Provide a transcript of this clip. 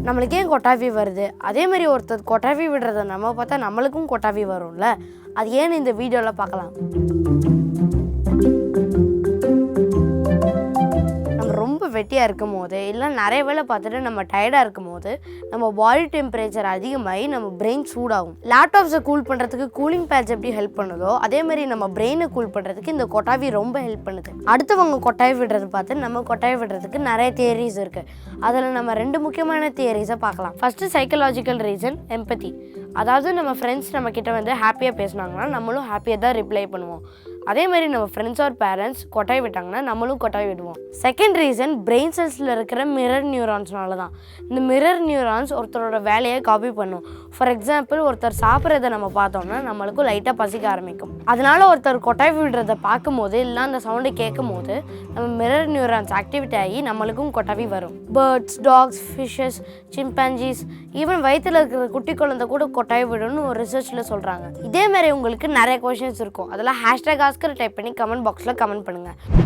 நம்மளுக்கே கொட்டாவி வருது, அதே மாதிரி ஒருத்தர் கொட்டாவி விடுறத நம்ம பார்த்தா நம்மளுக்கும் கொட்டாவி வரும்ல, அது ஏன்னு இந்த வீடியோவில் பார்க்கலாம். ரொம்ப வெட்டியாக இருக்கும் போது இல்லை நிறைய வேலை பார்த்துட்டு நம்ம டயர்டாக இருக்கும் போது நம்ம பாடி டெம்பரேச்சர் அதிகமாகி நம்ம பிரெயின் சூடாகும். லேப்டாப்ஸை கூல் பண்ணுறதுக்கு கூலிங் பேட்ச் எப்படி ஹெல்ப் பண்ணுதோ அதே மாதிரி நம்ம பிரெயினை கூல் பண்ணுறதுக்கு இந்த கொட்டாவி ரொம்ப ஹெல்ப் பண்ணுது. அடுத்தவங்க கொட்டாவி விடுறது பார்த்து நம்ம கொட்டாவி விடுறதுக்கு நிறைய தியரிஸ் இருக்குது. அதில் நம்ம 2 முக்கியமான தியரிஸை பார்க்கலாம். ஃபஸ்ட்டு சைக்கலாஜிக்கல் ரீசன், எம்பத்தி. அதாவது நம்ம ஃப்ரெண்ட்ஸ் நம்ம கிட்ட வந்து ஹாப்பியாக பேசினாங்கன்னா நம்மளும் ஹாப்பியாக தான் ரிப்ளை பண்ணுவோம். அதே மாதிரி நம்ம ஃப்ரெண்ட்ஸ் ஆர் பேரண்ட்ஸ் கொட்டாய் விட்டாங்கன்னா நம்மளும் கொட்டாய் விடுவோம். செகண்ட் ரீசன், பிரெயின் செல்ஸில் இருக்கிற மிரர் நியூரான்ஸ்னால தான். இந்த மிரர் நியூரான்ஸ் ஒருத்தரோட வேலையை காப்பி பண்ணும். ஃபார் எக்ஸாம்பிள், ஒருத்தர் சாப்பிட்றத நம்ம பார்த்தோம்னா நம்மளுக்கும் லைட்டாக பசிக்க ஆரம்பிக்கும். அதனால ஒருத்தர் கொட்டாய் விடுறத பார்க்கும்போது இல்லை அந்த சவுண்டை கேட்கும் போது நம்ம மிரர் நியூரான்ஸ் ஆக்டிவேட் ஆகி நம்மளுக்கும் கொட்டாவி வரும். பேர்ட்ஸ், டாக்ஸ், ஃபிஷ்ஷஸ், சிம்பான்ஜீஸ், ஈவன் வயிற்றில் இருக்கிற குட்டி குழந்தை கூட கொட்டாய் விடும்னு ஒரு ரிசர்ச்சில் சொல்கிறாங்க. இதே மாதிரி உங்களுக்கு நிறைய கொஷின்ஸ் இருக்கும். அதெல்லாம் #ஆஸ்கர் டைப் பண்ணி கமெண்ட் பாக்ஸில் கமெண்ட் பண்ணுங்கள்.